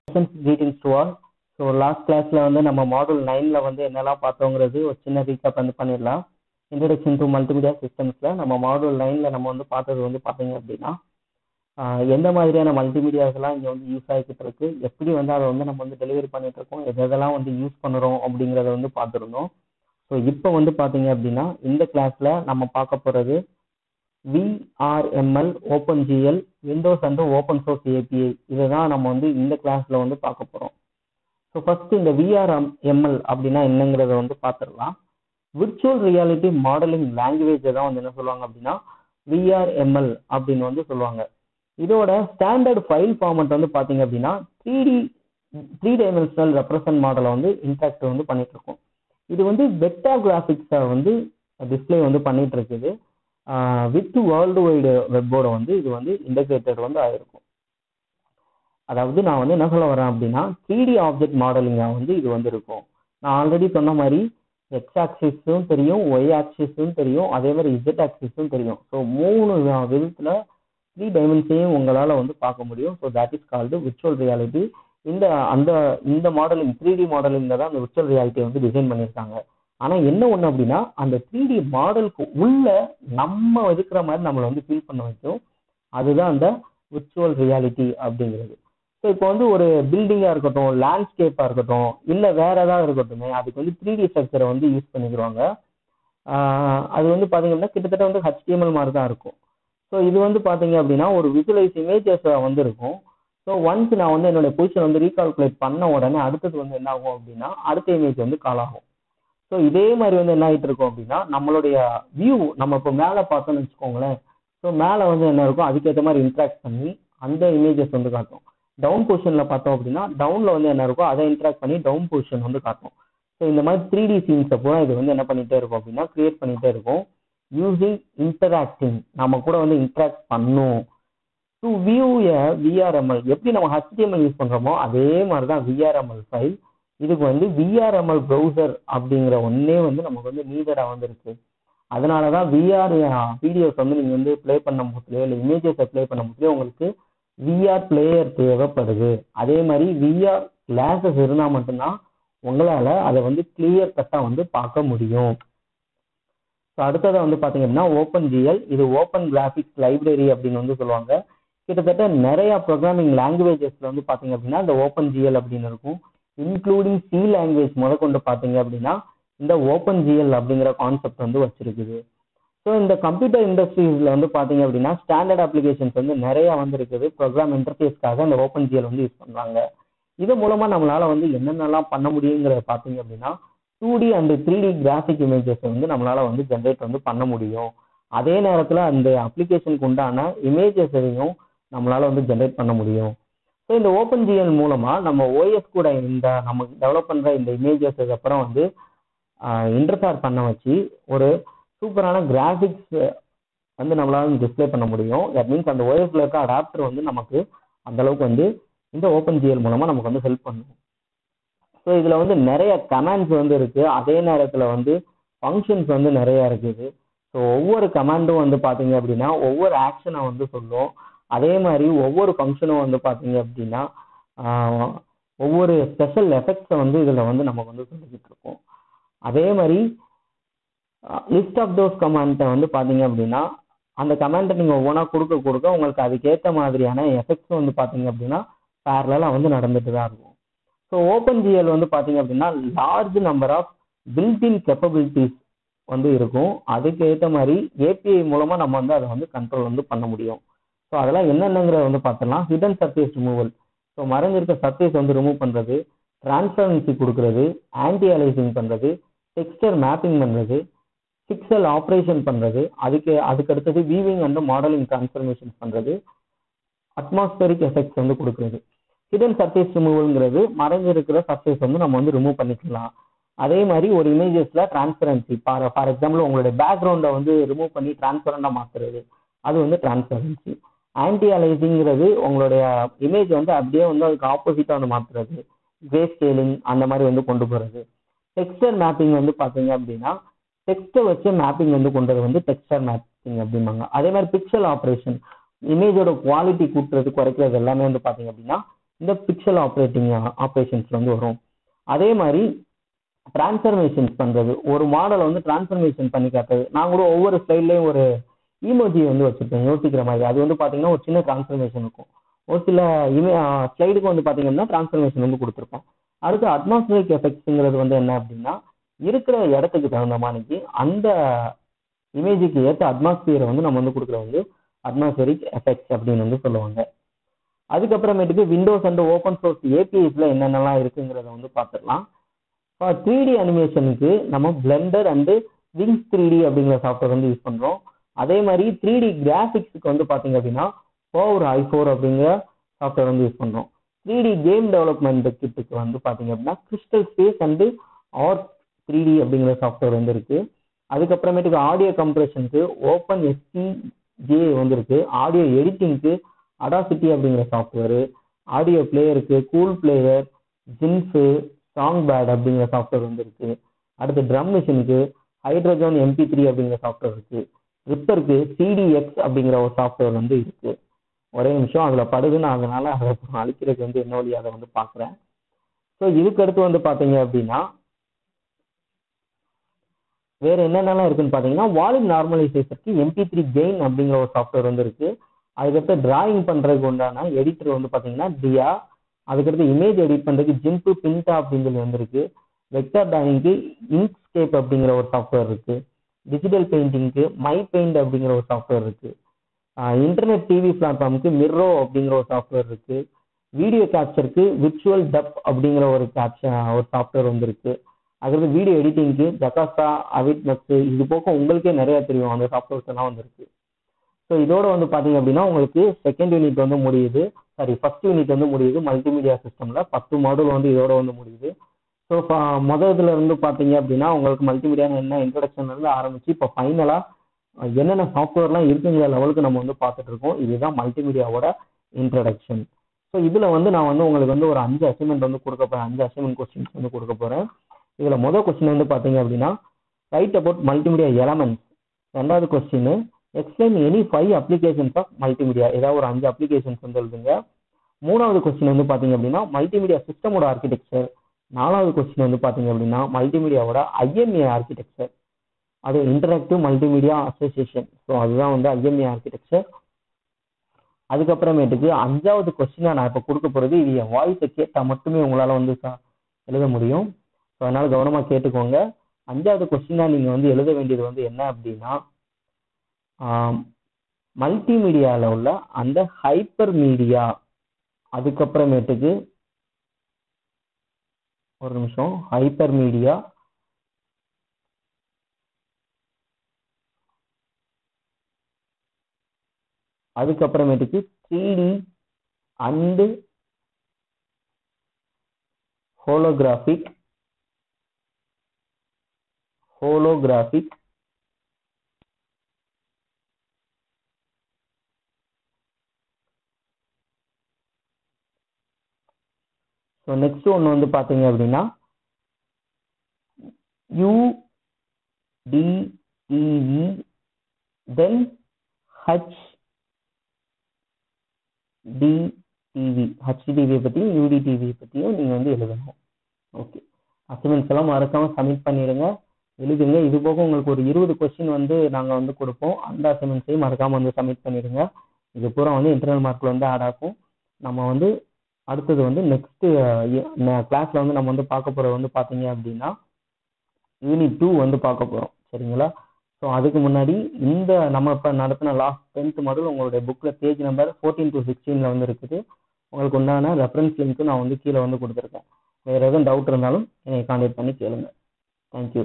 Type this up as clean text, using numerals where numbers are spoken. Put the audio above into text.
Greetings to all. So last கிளாஸ்ல வந்து நம்ம மாடல் 9ல வந்து என்னெல்லாம் பார்த்தோங்கிறது ஒரு சின்ன ரீகேப் வந்து பண்ணிடலாம். இன்ட்ரடக்ஷன் டு மல்டிமீடியா சிஸ்டம்ஸ்ல நம்ம மாடல் 9ல நம்ம வந்து பார்த்தது வந்து பார்த்தீங்க அப்படின்னா எந்த மாதிரியான மல்டிமீடியாஸ் எல்லாம் இங்கே வந்து யூஸ் ஆகிக்கிட்டு இருக்கு, எப்படி வந்து அதை வந்து நம்ம வந்து டெலிவரி பண்ணிட்டு இருக்கோம், எதெல்லாம் வந்து யூஸ் பண்ணுறோம் அப்படிங்கிறத வந்து பார்த்துருந்தோம். ஸோ இப்போ வந்து பார்த்தீங்க அப்படின்னா இந்த கிளாஸ்ல நம்ம பார்க்க போகிறது VRML, OpenGL, Windows and open source API. இதை தான் நம்ம வந்து இந்த கிளாஸ்ல வந்து பார்க்க போகிறோம். ஸோ ஃபர்ஸ்ட் இந்த VRML அப்படின்னா என்னங்கிறத வந்து பார்த்துடலாம். விர்ச்சுவல் ரியாலிட்டி மாடலிங் லாங்குவேஜை தான் வந்து என்ன சொல்லுவாங்க அப்படின்னா VRML அப்படின்னு வந்து சொல்லுவாங்க. இதோட ஸ்டாண்டர்ட் ஃபைல் ஃபார்மட் வந்து பார்த்தீங்க அப்படின்னா 3 டைமென்ஷனல் ரெப்ரசன்ட் மாடலை வந்து இன்ட்ராக்ட் வந்து பண்ணிட்டு இருக்கோம். இது வந்து வெக்டார் கிராஃபிக்ஸை வந்து டிஸ்பிளே வந்து பண்ணிட்டு இருக்குது. வித் வேர்ல்டு வைடு வெப்போட வந்து இது வந்து இன்டகிரேட்டட் வந்து ஆயிருக்கும். அதாவது நான் வந்து என்ன சொல்ல வரேன் அப்படின்னா 3D ஆப்ஜெக்ட் மாடலிங்காக வந்து இது வந்து இருக்கும். நான் ஆல்ரெடி சொன்ன மாதிரி எக்ஸ் ஆக்சிஸும் தெரியும், ஒய் ஆக்சிஸும் தெரியும், அதே மாதிரி இசட் ஆக்சிஸும் தெரியும். ஸோ 3 விதத்தில் 3 டைமென்ஷனையும் உங்களால் வந்து பார்க்க முடியும். So that is called virtual reality. இந்த மாடலிங் 3D மாடலிங்கில் தான் அந்த விர்ச்சுவல் ரியாலிட்டியை வந்து டிசைன் பண்ணியிருக்காங்க. ஆனால் என்ன ஒன்று அப்படின்னா அந்த 3D மாடலுக்கு உள்ள நம்ம இருக்கிற மாதிரி நம்மளை வந்து ஃபீல் பண்ண வைக்கும். அதுதான் அந்த விர்ச்சுவல் ரியாலிட்டி அப்படிங்கிறது. ஸோ இப்போ வந்து ஒரு பில்டிங்காக இருக்கட்டும், லேண்ட்ஸ்கேப்பாக இருக்கட்டும், இல்லை வேற ஏதாவது இருக்கட்டும், அதுக்கு வந்து 3D ஸ்ட்ரக்சரை வந்து யூஸ் பண்ணிக்கிறாங்க. அது வந்து பார்த்தீங்கன்னா கிட்டத்தட்ட வந்து HTML மாதிரி தான் இருக்கும். ஸோ இது வந்து பார்த்தீங்க அப்படின்னா ஒரு விசுவலைஸ் இமேஜஸ் வந்து இருக்கும். ஸோ ஒன்ஸ் நான் வந்து என்னோட பொசிஷன் வந்து ரீகால்குலேட் பண்ண உடனே அடுத்தது வந்து என்ன ஆகும் அப்படின்னா அடுத்த இமேஜ் வந்து கால் ஆகும். ஸோ இதே மாதிரி வந்து என்ன ஆகிட்டு இருக்கும் அப்படின்னா நம்மளுடைய வியூ நம்ம இப்போ மேலே பார்த்தோம்னு வச்சுக்கோங்களேன். ஸோ மேலே வந்து என்ன இருக்கும் அதுக்கேற்ற மாதிரி இன்ட்ராக்ட் பண்ணி அந்த இமேஜஸ் வந்து காட்டும். டவுன் பொசிஷனில் பார்த்தோம் அப்படின்னா டவுனில் வந்து என்ன இருக்கும் அதை இன்ட்ராக்ட் பண்ணி டவுன் பொசிஷன் வந்து காட்டும். ஸோ இந்த மாதிரி 3D சீன்ஸை பூரா இது வந்து என்ன பண்ணிகிட்டே இருக்கும் அப்படின்னா கிரியேட் பண்ணிகிட்டே இருக்கும். யூசிங் இன்டராக்டிங் நம்ம கூட வந்து இன்ட்ராக்ட் பண்ணும். டு வியூ VRML எப்படி நம்ம HTML யூஸ் பண்ணுறோமோ அதே மாதிரி தான் VRML ஃபைல். இதுக்கு வந்து VRML ப்ரௌசர் அப்படிங்கிற ஒன்னே வந்து நமக்கு வந்து நீடடாக வந்து இருக்கு. அதனால தான் VR வீடியோஸ் வந்து நீங்கள் வந்து ப்ளே பண்ண போதுலையோ இல்லை இமேஜஸை ப்ளே பண்ண போதுலையோ உங்களுக்கு VR பிளேயர் தேவைப்படுது. அதே மாதிரி VR கிளாஸஸ் இருந்தால் மட்டும்தான் உங்களால் அதை வந்து கிளியர் கட்டாக வந்து பார்க்க முடியும். ஸோ அடுத்ததை வந்து பார்த்தீங்க அப்படின்னா OpenGL, இது ஓப்பன் கிராஃபிக்ஸ் லைப்ரரி அப்படின்னு வந்து சொல்லுவாங்க. கிட்டத்தட்ட நிறைய ப்ரோக்ராமிங் லாங்குவேஜஸ்ல வந்து பார்த்தீங்க அப்படின்னா இந்த OpenGL அப்படின்னு இருக்கும். இன்க்ளூடிங் C லாங்குவேஜ் முதற்கொண்டு பார்த்தீங்க அப்படின்னா இந்த OpenGL அப்படிங்கிற கான்செப்ட் வந்து வச்சிருக்குது. ஸோ இந்த கம்ப்யூட்டர் இண்டஸ்ட்ரீஸ்ல வந்து பார்த்தீங்க அப்படின்னா ஸ்டாண்டர்ட் அப்ளிகேஷன்ஸ் வந்து நிறைய வந்து இருக்குது. ப்ரோக்ராம் இன்டர்ஃபேஸ்க்காக இந்த OpenGL வந்து யூஸ் பண்ணுறாங்க. இது மூலமா நம்மளால வந்து என்னென்னலாம் பண்ண முடியுங்கிறத பார்த்தீங்க அப்படின்னா 2D and 3D graphic images வந்து நம்மளால வந்து ஜென்ரேட் வந்து பண்ண முடியும். அதே நேரத்தில் அந்த அப்ளிகேஷனுக்கு உண்டான இமேஜஸையும் நம்மளால வந்து ஜென்ரேட் பண்ண முடியும். ஸோ இந்த OpenGL மூலமா நம்ம OS கூட இந்த நம்ம டெவலப் பண்ற இந்த இமேஜஸ் அப்புறம் வந்து இன்டர்ஃபேர் பண்ண வச்சு ஒரு சூப்பரான கிராஃபிக்ஸ் வந்து நம்மளால டிஸ்பிளே பண்ண முடியும். தட் மீன்ஸ் அந்த OSல இருக்க அடாப்டர் வந்து நமக்கு அந்த அளவுக்கு வந்து இந்த OpenGL மூலமா நமக்கு வந்து ஹெல்ப் பண்ணும். ஸோ இதுல வந்து நிறைய கமாண்ட்ஸ் வந்து இருக்கு. அதே நேரத்தில் வந்து ஃபங்க்ஷன்ஸ் வந்து நிறைய இருக்குது. ஸோ ஒவ்வொரு கமாண்டும் வந்து பார்த்தீங்க அப்படின்னா ஒவ்வொரு ஆக்ஷனை வந்து சொல்லும். அதே மாதிரி ஒவ்வொரு ஃபங்க்ஷனும் வந்து பார்த்தீங்க அப்படின்னா ஒவ்வொரு ஸ்பெஷல் எஃபெக்ட்ஸை வந்து இதில் வந்து நமக்கு வந்து சொல்லிக்கிட்டு இருக்கோம். அதே மாதிரி லிஸ்ட் ஆஃப் தோஸ் கமாண்டை வந்து பார்த்தீங்க அப்படின்னா அந்த கமாண்டை நீங்கள் ஒவ்வொன்றா கொடுக்க உங்களுக்கு அதுக்கேற்ற மாதிரியான எஃபெக்ட்ஸும் வந்து பார்த்தீங்க அப்படின்னா பேரலாக வந்து நடந்துட்டு தான் இருக்கும். ஸோ OpenGL வந்து பார்த்தீங்க அப்படின்னா large number of built-in capabilities வந்து இருக்கும். அதுக்கு ஏற்ற மாதிரி API மூலமாக நம்ம வந்து அதை வந்து கண்ட்ரோல் வந்து பண்ண முடியும். ஸோ அதெல்லாம் என்னென்னங்கிறத வந்து பார்த்தோம்னா ஹிடன் சர்ஃபேஸ் ரிமூவல். ஸோ மறைஞ்சிருக்க சர்ஃபேஸ் வந்து ரிமூவ் பண்ணுறது, டிரான்ஸ்பரன்சி கொடுக்கறது, ஆன்டி அலைசிங் பண்ணுறது, டெக்ஸ்டர் மேப்பிங் பண்ணுறது, பிக்சல் ஆப்ரேஷன் பண்ணுறது, அதுக்கு அடுத்தது வீவிங் அண்ட் மாடலிங் டிரான்ஸ்ஃபர்மேஷன் பண்ணுறது, அட்மாஸ்பரிக் எஃபெக்ட்ஸ் வந்து கொடுக்குறது. ஹிடன் சர்ஃபேஸ் ரிமூவல்ங்கிறது மறைஞ்சிருக்கிற சர்ஃபேஸ் வந்து நம்ம வந்து ரிமூவ் பண்ணிக்கலாம். அதே மாதிரி ஒரு இமேஜஸ்ல டிரான்ஸ்பரன்சி ஃபார் எக்ஸாம்பிள் உங்களுடைய பேக்ரவுண்டை வந்து ரிமூவ் பண்ணி டிரான்ஸ்பரண்டா மாத்துறது, அது வந்து டிரான்ஸ்பரன்சி. ஆன்டி அலைசிங்கிறது உங்களுடைய இமேஜ் வந்து அப்படியே வந்து அதுக்கு ஆப்போசிட்டா வந்து மாத்துறது, கிரே ஸ்கேலிங் அந்த மாதிரி வந்து கொண்டு போறது. டெக்ஸ்டர் மேப்பிங் வந்து பாத்தீங்க அப்படின்னா டெக்ஸ்ட்டை வச்சு மேப்பிங் வந்து கொண்டது வந்து டெக்ஸ்டர் மேப்பிங் அப்படிம்பாங்க. அதே மாதிரி பிக்சல் ஆப்ரேஷன் இமேஜோட குவாலிட்டி கூட்டுறது குறைக்கிறது எல்லாமே வந்து பாத்தீங்க அப்படின்னா இந்த பிக்சல் ஆப்ரேஷன்ஸ்ல வந்து வரும். அதே மாதிரி டிரான்ஸ்ஃபர்மேஷன்ஸ் பண்றது, ஒரு மாடலை வந்து டிரான்ஸ்ஃபர்மேஷன் பண்ணி காட்டுறது. நான் கூட ஒவ்வொரு ஸ்லைட்லயும் ஒரு ஈமோஜி வந்து வச்சிருப்பேன் யோசிக்கிற மாதிரி. அது வந்து பாத்தீங்கன்னா ஒரு சின்ன டிரான்ஸ்ஃபர்மேஷன் இருக்கும். ஒரு சில ஸ்லைடுக்கு வந்து பாத்தீங்கன்னா டிரான்ஸ்ஃபர்மேஷன் வந்து கொடுத்துருப்பேன். அடுத்து அட்மாஸ்பியரிக் எஃபெக்ட்ஸ்ங்கிறது வந்து என்ன அப்படின்னா, இருக்கிற இடத்துக்கு தகுந்த மாதிரி அந்த இமேஜுக்கு ஏற்ற அட்மாஸ்பியரை வந்து நம்ம வந்து கொடுக்குற வந்து அட்மாஸ்பியரிக் எஃபெக்ட்ஸ் அப்படின்னு வந்து சொல்லுவாங்க. அதுக்கப்புறமேட்டுக்கு விண்டோஸ் அண்ட் ஓப்பன் சோர்ஸ் ஏபிஐஸ்ல என்னென்னலாம் இருக்குங்கிறத வந்து பார்த்துடலாம். 3D அனிமேஷனுக்கு நம்ம பிளெண்டர் அண்டு விங்ஸ் 3D அப்படிங்கிற சாஃப்ட்வேர் வந்து யூஸ் பண்றோம். அதே மாதிரி 3D கிராஃபிக்ஸுக்கு வந்து பாத்தீங்க அப்படின்னா பவர் i4 அப்படிங்கிற சாஃப்ட்வேர் வந்து யூஸ் பண்றோம். 3D கேம் டெவலப்மெண்ட் கிட்டுக்கு வந்து பாத்தீங்க அப்படின்னா crystal space and art 3D அப்படிங்கிற சாஃப்ட்வேர் வந்து இருக்கு. அதுக்கப்புறமேட்டுக்கு ஆடியோ கம்ப்ரெஷனுக்கு ஓப்பன் எஸ்டிஜே வந்து இருக்கு. ஆடியோ எடிட்டிங்க்கு அடாசிட்டி அப்படிங்கிற சாஃப்ட்வேர், ஆடியோ பிளேயருக்கு கூல் பிளேயர், ஜின்ஃபு, சாங் பேட் அப்படிங்கிற சாஃப்ட்வேர் வந்து இருக்கு. அடுத்து ட்ரம் மிஷினுக்கு ஹைட்ரோஜன் MP3 அப்படிங்கிற சாஃப்ட்வேர் இருக்கு. ரிப்பருக்கு CDX அப்படிங்கிற ஒரு சாஃப்ட்வேர் வந்து இருக்கு. ஒரே நிமிஷம், அதுல படுது, நான் அதனால அதை அழிக்கிறதுக்கு வந்து என்ன வழி அதை வந்து பாக்குறேன். ஸோ இதுக்கு அடுத்து வந்து பாத்தீங்க அப்படின்னா வேற என்னென்னலாம் இருக்குன்னு பாத்தீங்கன்னா வால்யூம் நார்மலைசேஷனுக்கு MP3 கெயின் அப்படிங்கிற ஒரு சாஃப்ட்வேர் வந்து இருக்கு. அதுக்கடுத்து டிராயிங் பண்றதுக்கு உண்டான எடிட்டர் வந்து பாத்தீங்கன்னா டியா. அதுக்கடுத்து இமேஜ் எடிட் பண்றதுக்கு ஜிம்பு பின்டா அப்படின்னு சொல்லி வந்திருக்கு. வெக்டர் டிராயிங்க்கு இன்க்ஸ்கேப் அப்படிங்கிற ஒரு சாஃப்ட்வேர் இருக்கு. டிஜிட்டல் பெயிண்டிங்க்கு மை பெயிண்ட் அப்படிங்கிற ஒரு சாஃப்ட்வேர் இருக்கு. இன்டர்நெட் டிவி பிளாட்ஃபார்முக்கு மிர்ரோ அப்படிங்கிற ஒரு சாஃப்ட்வேர் இருக்கு. வீடியோ கேப்சருக்கு விர்ச்சுவல் டப் அப்படிங்கிற ஒரு சாஃப்ட்வேர் வந்து இருக்கு. அதுக்கடுத்து வீடியோ எடிட்டிங்க்கு ஜகாஸ்டா, அவிட்மக்ஸ், இது போக உங்களுக்கே நிறைய தெரியும் அந்த சாஃப்ட்வேர்ஸ் எல்லாம் வந்துருக்கு. ஸோ இதோட வந்து பாத்தீங்க அப்படின்னா உங்களுக்கு செகண்ட் யூனிட் வந்து முடியுது. ஃபர்ஸ்ட் யூனிட் வந்து முடியுது. மல்டிமீடியா சிஸ்டம்ல 10 மாடல் வந்து இதோட வந்து முடியுது. ஸோ முதல்ல இருந்து பாத்தீங்க அப்படின்னா உங்களுக்கு மல்டிமீடியா என்ன இன்ட்ரோடக்ஷன்ல இருந்து ஆரம்பிச்சு இப்போ ஃபைனலா என்னென்ன சாஃப்ட்வேர்லாம் இருக்குங்கிற லெவலுக்கு நம்ம வந்து பார்த்துட்டு இருக்கோம். இதுதான் மல்டிமீடியாவோட இன்ட்ரோடக்ஷன். ஸோ இதுல வந்து நான் வந்து உங்களுக்கு வந்து ஒரு 5 அசைன்மெண்ட் வந்து கொடுக்க போறேன். 5 அசைன்மெண்ட் கொஸ்டின்ஸ் வந்து கொடுக்க போறேன். இதுல முதல் கொஸ்டின் வந்து பாத்தீங்க அப்படின்னா ரைட் அபவுட் மல்டிமீடியா எலமெண்ட்ஸ். ரெண்டாவது question explain any 5 applications of multimedia. ஏதாவது ஒரு 5 அப்ளிகேஷன்ஸ் வந்து எழுதுங்க. மூணாவது கொஸ்டின் வந்து பாத்தீங்க அப்படின்னா மல்டிமீடியா சிஸ்டமோட ஆர்கிடெக்சர். நாலாவது கொஸ்டின் வந்து பாத்தீங்க அப்படின்னா மல்டிமீடியாவோட IMA ஆர்கிடெக்சர், அது இன்டராக்டிவ் மல்டிமீடியா அசோசியேஷன். ஸோ அதுதான் வந்து IMA ஆர்கிடெக்சர். அதுக்கப்புறமேட்டுக்கு 5வது கொஸ்டினா நான் இப்போ கொடுக்க போறது, இது என் வாய்ஸை கேட்டா மட்டுமே உங்களால வந்து எழுத முடியும். ஸோ அதனால கவனமா கேட்டுக்கோங்க. 5வது கொஸ்டினா நீங்க வந்து எழுத வேண்டியது வந்து என்ன அப்படின்னா மல்டிமீடியால உள்ள அந்த ஹைப்பர் மீடியா, அதுக்கப்புறமேட்டுக்கு ஒரு நிமிஷம், ஹைப்பர் மீடியா, அதுக்கப்புறமேட்டுக்கு 3D and holographic so next ஒன்று வந்து பார்த்தீங்க அப்படின்னா UDTV, தென் HDTV பற்றியும் UDTV பற்றியும் நீங்கள் வந்து எழுதணும். ஓகே, அசைன்மெண்ட்ஸ் எல்லாம் மறக்காம சப்மிட் பண்ணிடுங்க, எழுதுங்க. இது போக உங்களுக்கு ஒரு 20 கொஸ்டின் வந்து நாங்கள் வந்து கொடுப்போம். அந்த அசைன்மெண்ட்ஸையும் மறக்காம வந்து சப்மிட் பண்ணிடுங்க. இது பூரா வந்து இன்டர்னல் மார்க்கில் வந்து ஆட் ஆகும். நம்ம வந்து அடுத்தது வந்து நெக்ஸ்ட் கிளாஸ்ல வந்து நம்ம வந்து பார்க்க போறது வந்து பாத்தீங்க அப்படின்னா யூனிட் 2 வந்து பார்க்க போறோம். சரிங்களா? ஸோ அதுக்கு முன்னாடி இந்த நம்ம இப்போ நடத்தின லாஸ்ட் 10th மாடல் உங்களுடைய புக்ல பேஜ் நம்பர் 14 to 16 வந்து இருக்குது. உங்களுக்கு உண்டான ரெஃபரன்ஸ் லிங்க் நான் வந்து கீழே வந்து கொடுத்துருக்கேன். வேற எதுவும் டவுட் இருந்தாலும் என்னை கான்டாக்ட் பண்ணி கேளுங்க. தேங்க்யூ.